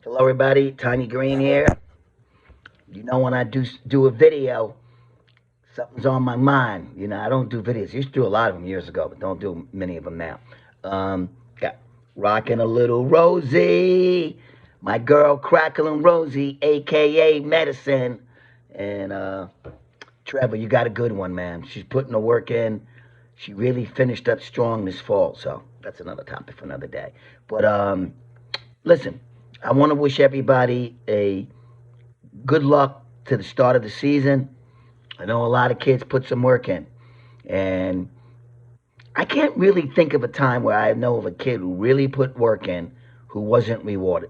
Hello, everybody. Tiny Green here. You know, when I do a video, something's on my mind. You know, I don't do videos. Used to do a lot of them years ago, but don't do many of them now. Got rocking a little Rosie, my girl Crackling Rosie, aka Medicine, and Trevor. You got a good one, man. She's putting the work in. She really finished up strong this fall, so that's another topic for another day. But listen, I want to wish everybody a good luck to the start of the season. I know a lot of kids put some work in, and I can't really think of a time where I know of a kid who really put work in who wasn't rewarded.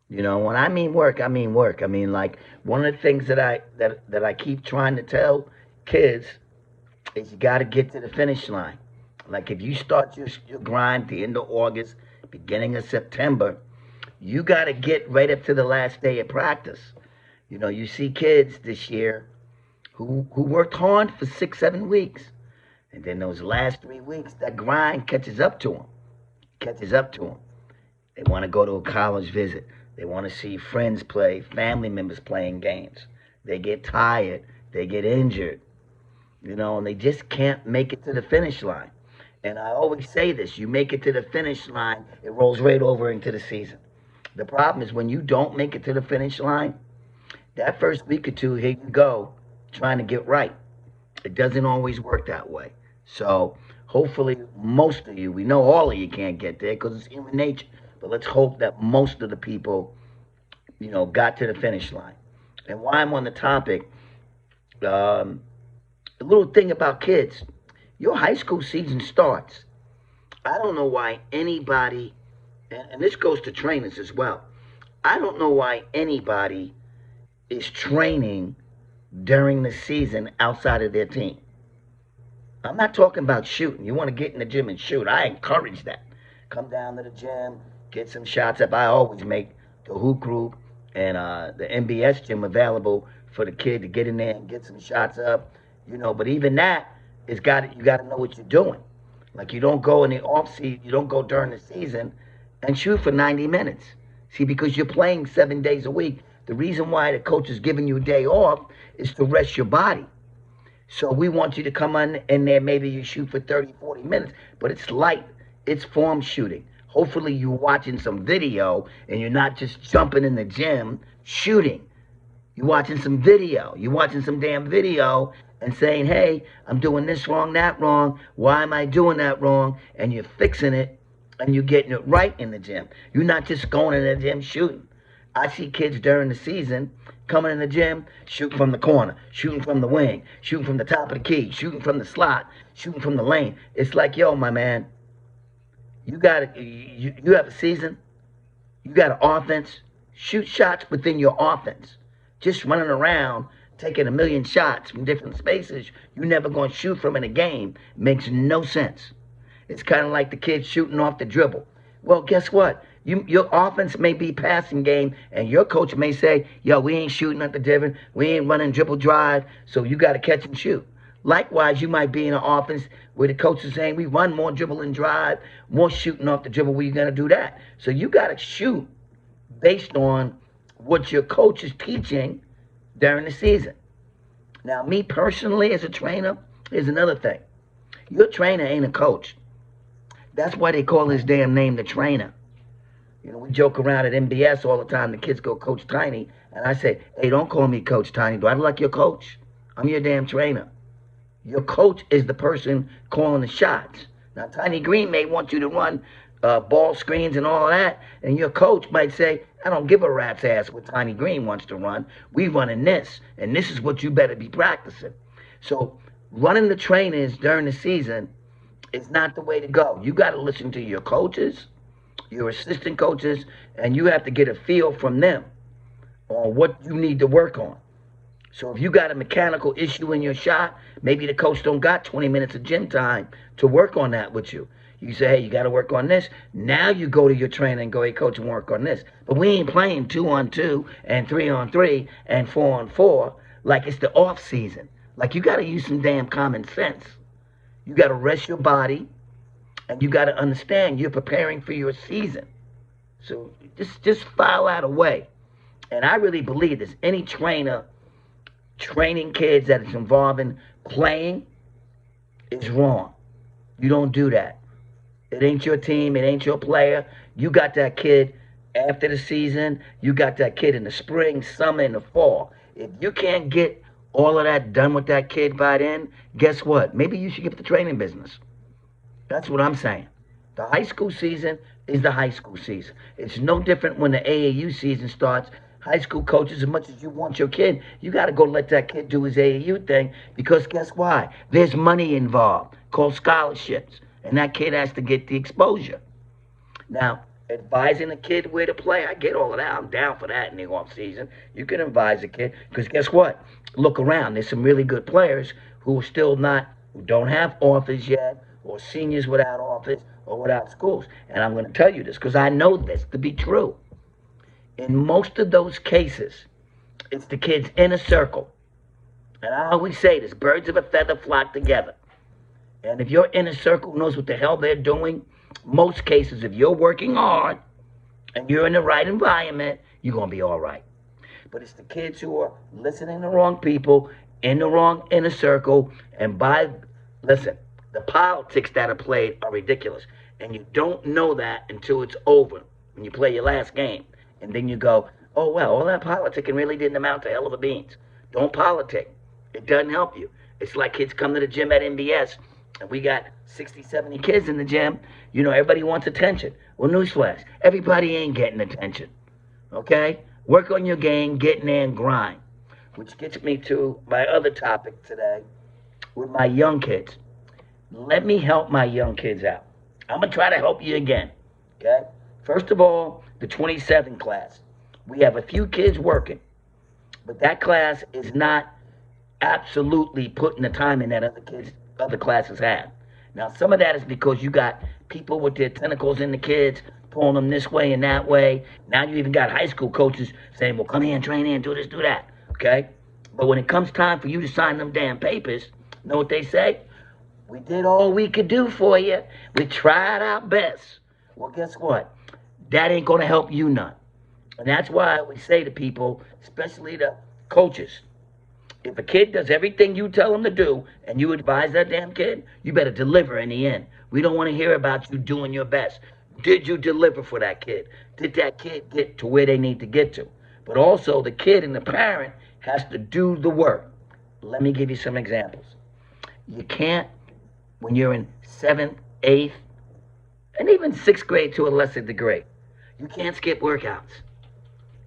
You know, when I mean work, I mean work. I mean, like, one of the things that I keep trying to tell kids is you got to get to the finish line. Like, if you start your grind at the end of August, beginning of September, you got to get right up to the last day of practice. You know, you see kids this year who worked hard for 6, 7 weeks, and then those last 3 weeks, that grind catches up to them. Catches up to them. They want to go to a college visit. They want to see friends play, family members playing games. They get tired. They get injured. You know, and they just can't make it to the finish line. And I always say this: you make it to the finish line, it rolls right over into the season. The problem is when you don't make it to the finish line, that first week or two, here you go, trying to get right. It doesn't always work that way. So hopefully, most of you, we know all of you can't get there because it's human nature. But let's hope that most of the people, got to the finish line. And while I'm on the topic, a little thing about kids: your high school season starts. I don't know why anybody, and this goes to trainers as well. I don't know why anybody is training during the season outside of their team. I'm not talking about shooting. You want to get in the gym and shoot. I encourage that. Come down to the gym, get some shots up. I always make the hoop group and the MBS gym available for the kid to get in there and get some shots up. But even that is you got to know what you're doing. Like, you don't go in the off season, you don't go during the season and shoot for 90 minutes. See, because you're playing 7 days a week. The reason why the coach is giving you a day off is to rest your body. So we want you to come on in there. Maybe you shoot for 30, 40 minutes, but it's light. It's form shooting. Hopefully you're watching some video and you're not just jumping in the gym shooting. You're watching some video. You're watching some damn video and saying, hey, I'm doing this wrong, that wrong. Why am I doing that wrong? And you're fixing it and you're getting it right in the gym. You're not just going in the gym shooting. I see kids during the season coming in the gym, shooting from the corner, shooting from the wing, shooting from the top of the key, shooting from the slot, shooting from the lane. It's like, yo, my man, you have a season, you got an offense. Shoot shots within your offense. Just running around taking a million shots from different spaces you're never going to shoot from in a game makes no sense. It's kind of like the kids shooting off the dribble. Well, guess what? Your offense may be passing game, and your coach may say, yo, we ain't shooting at the dribble. We ain't running dribble drive, so you got to catch and shoot. Likewise, you might be in an offense where the coach is saying, we run more dribble and drive, more shooting off the dribble. Where you going to do that? So you got to shoot based on what your coach is teaching during the season. Now, me personally as a trainer, here's another thing. Your trainer ain't a coach. That's why they call his damn name the trainer. We joke around at MBS all the time. The kids go, Coach Tiny. And I say, hey, don't call me Coach Tiny. Do I look like your coach? I'm your damn trainer. Your coach is the person calling the shots. Now, Tiny Green may want you to run ball screens and all of that. And your coach might say, I don't give a rat's ass what Tiny Green wants to run. We running this. And this is what you better be practicing. So running the trainers during the season is not the way to go. You got to listen to your coaches, your assistant coaches, and you have to get a feel from them on what you need to work on. So if you got a mechanical issue in your shot, maybe the coach don't got 20 minutes of gym time to work on that with you. You say, hey, you got to work on this. Now you go to your trainer and go, hey, coach, and work on this. But we ain't playing 2-on-2 and 3-on-3 and 4-on-4 like it's the off season. Like, you got to use some damn common sense. You got to rest your body, and you got to understand you're preparing for your season. So just file out a way. And I really believe this. Any trainer training kids that is involving playing is wrong. You don't do that. It ain't your team. It ain't your player. You got that kid after the season. You got that kid in the spring, summer, and the fall. If you can't get all of that done with that kid by then, guess what? Maybe you should get the training business. That's what I'm saying. The high school season is the high school season. It's no different when the AAU season starts. High school coaches, as much as you want your kid, you got to go let that kid do his AAU thing because guess why? There's money involved called scholarships, and that kid has to get the exposure. Now, advising a kid where to play, I get all of that. I'm down for that in the off season. You can advise a kid because guess what? Look around. There's some really good players who are still not, who don't have offers yet, or seniors without offers or without schools. And I'm going to tell you this because I know this to be true. In most of those cases, it's the kid's inner circle. And I always say this, birds of a feather flock together. And if your inner circle knows what the hell they're doing, most cases, if you're working hard and you're in the right environment, you're going to be all right. But it's the kids who are listening to the wrong people, in the wrong inner circle, and listen, the politics that are played are ridiculous. And you don't know that until it's over, when you play your last game. And then you go, oh, well, all that politicking really didn't amount to hell of a beans. Don't politic. It doesn't help you. It's like kids come to the gym at MBS, and we got 60, 70 kids in the gym. You know, everybody wants attention. Well, newsflash, everybody ain't getting attention. Okay? Work on your game, get in there and grind. Which gets me to my other topic today with my young kids. Let me help my young kids out. I'm going to try to help you again. Okay? First of all, the 27 class. We have a few kids working, but that class is not absolutely putting the time in that other classes have. Now, some of that is because you got people with their tentacles in the kids, pulling them this way and that way. Now you even got high school coaches saying, well, come here and train here and do this, do that. Okay? But when it comes time for you to sign them damn papers, know what they say? We did all we could do for you. We tried our best. Well, guess what? That ain't going to help you none. And that's why we say to people, especially the coaches, if a kid does everything you tell him to do and you advise that damn kid, you better deliver in the end. We don't want to hear about you doing your best. Did you deliver for that kid? Did that kid get to where they need to get to? But also the kid and the parent has to do the work. Let me give you some examples. You can't, when you're in 7th, 8th, and even 6th grade to a lesser degree, you can't skip workouts.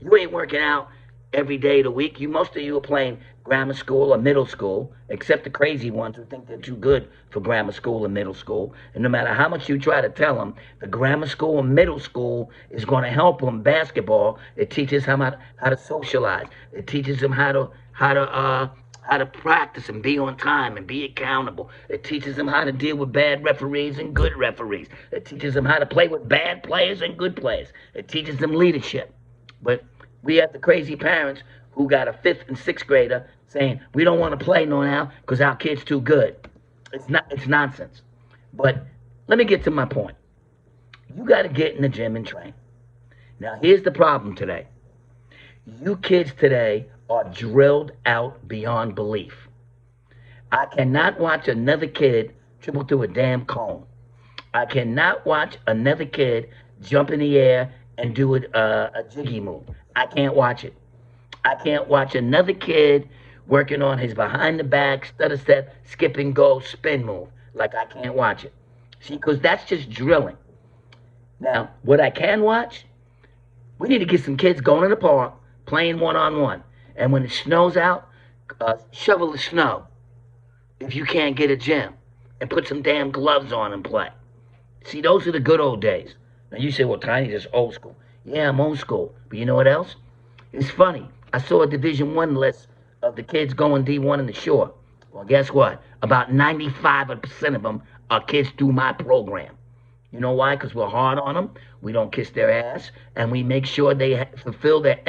You ain't working out every day of the week. Most of you are playing grammar school or middle school, except the crazy ones who think they're too good for grammar school and middle school. And no matter how much you try to tell them, the grammar school and middle school is going to help them basketball. It teaches them how to socialize. It teaches them how to practice and be on time and be accountable. It teaches them how to deal with bad referees and good referees. It teaches them how to play with bad players and good players. It teaches them leadership. But we have the crazy parents who got a 5th and 6th grader saying, we don't want to play no now because our kid's too good. It's nonsense. But let me get to my point. You got to get in the gym and train. Now, here's the problem today. You kids today are drilled out beyond belief. I cannot watch another kid dribble through a damn cone. I cannot watch another kid jump in the air and do a jiggy move. I can't watch it. I can't watch another kid working on his behind the back, stutter step, skip and go, spin move. Like I can't watch it. See, because that's just drilling. Now, what I can watch, we need to get some kids going in the park, playing one-on-one. And when it snows out, shovel the snow. If you can't get a gym. And put some damn gloves on and play. See, those are the good old days. Now you say, well, Tiny's just old school. Yeah, I'm old school. But you know what else? It's funny. I saw a Division I list of the kids going D1 in the Shore. Well, guess what? About 95% of them are kids through my program. You know why? Because we're hard on them. We don't kiss their ass. And we make sure they fulfill their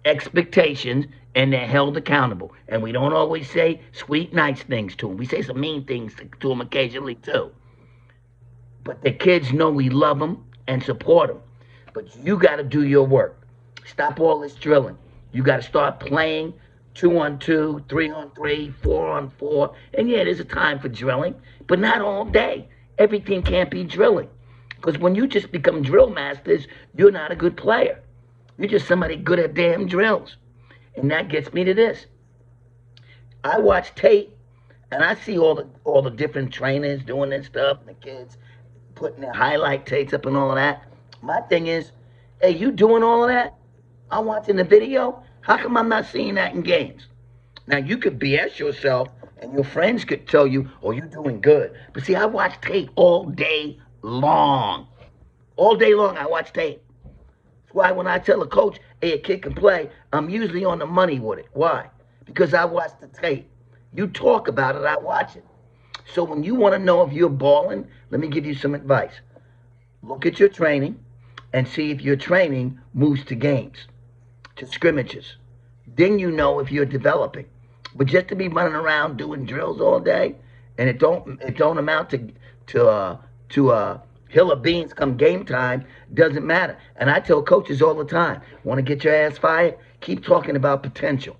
expectations and they're held accountable. And we don't always say sweet, nice things to them. We say some mean things to them occasionally, too. But the kids know we love them and support them. But you got to do your work. Stop all this drilling. You got to start playing 2-on-2, 3-on-3, 4-on-4. And yeah, there's a time for drilling, but not all day. Everything can't be drilling. Because when you just become drill masters, you're not a good player. You're just somebody good at damn drills. And that gets me to this. I watch tape, and I see all the different trainers doing this stuff, and the kids putting their highlight tapes up and all of that. My thing is, hey, you doing all of that? I'm watching the video. How come I'm not seeing that in games? Now, you could BS yourself, and your friends could tell you, oh, you're doing good. But see, I watch tape all day long. All day long, I watch tape. That's why when I tell a coach, hey, a kid can play, I'm usually on the money with it. Why? Because I watch the tape. You talk about it, I watch it. So when you want to know if you're balling, let me give you some advice. Look at your training and see if your training moves to games, to scrimmages. Then you know if you're developing. But just to be running around doing drills all day, and it don't amount to hill of beans come game time, doesn't matter. And I tell coaches all the time, want to get your ass fired? Keep talking about potential.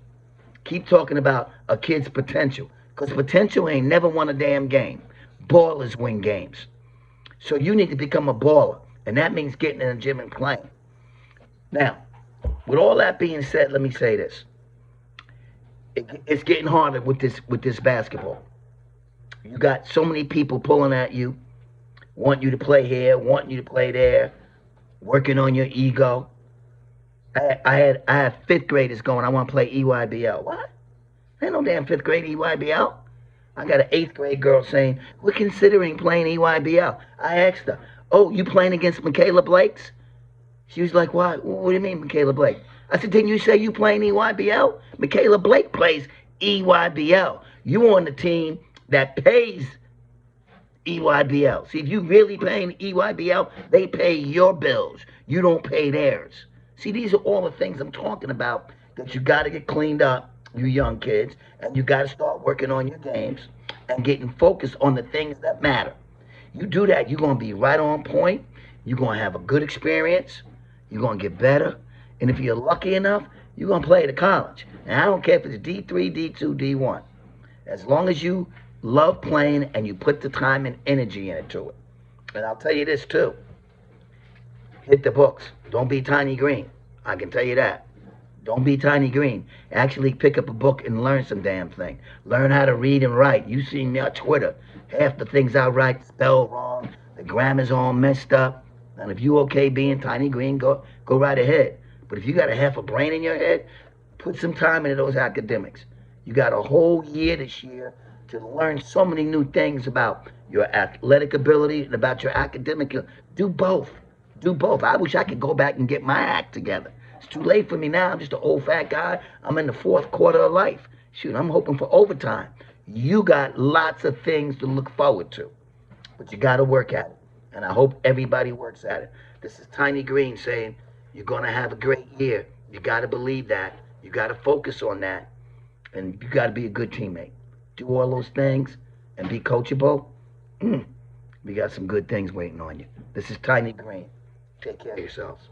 Keep talking about a kid's potential. Because potential ain't never won a damn game. Ballers win games. So you need to become a baller. And that means getting in the gym and playing. Now, with all that being said, let me say this. It's getting harder with this basketball. You got so many people pulling at you, want you to play here, want you to play there, working on your ego. I had fifth graders going, I want to play EYBL. What? Ain't no damn fifth grade EYBL. I got an 8th grade girl saying, we're considering playing EYBL. I asked her, oh, you playing against Michaela Blake's? She was like, what? What do you mean, Michaela Blake? I said, didn't you say you playing EYBL? Michaela Blake plays EYBL. You on the team that pays EYBL. See, if you really paying EYBL, they pay your bills. You don't pay theirs. See, these are all the things I'm talking about that you got to get cleaned up, you young kids, and you got to start working on your games and getting focused on the things that matter. You do that, you're going to be right on point. You're going to have a good experience. You're going to get better. And if you're lucky enough, you're going to play to college. And I don't care if it's D3, D2, D1. As long as you love playing and you put the time and energy into it. And I'll tell you this too. Hit the books. Don't be Tiny Green. I can tell you that. Don't be Tiny Green. Actually pick up a book and learn some damn thing. Learn how to read and write. You see me on Twitter. Half the things I write spell wrong. The grammar's all messed up. And if you okay being Tiny Green, go right ahead. But if you got a half a brain in your head, put some time into those academics. You got a whole year this year to learn so many new things about your athletic ability and about your academic. Do both. Do both. I wish I could go back and get my act together. It's too late for me now. I'm just an old fat guy. I'm in the 4th quarter of life. Shoot, I'm hoping for overtime. You got lots of things to look forward to. But you got to work at it. And I hope everybody works at it. This is Tiny Green saying, you're going to have a great year. You got to believe that. You got to focus on that. And you got to be a good teammate. Do all those things and be coachable. We got some good things waiting on you. This is Tiny Green. Take care of yourselves.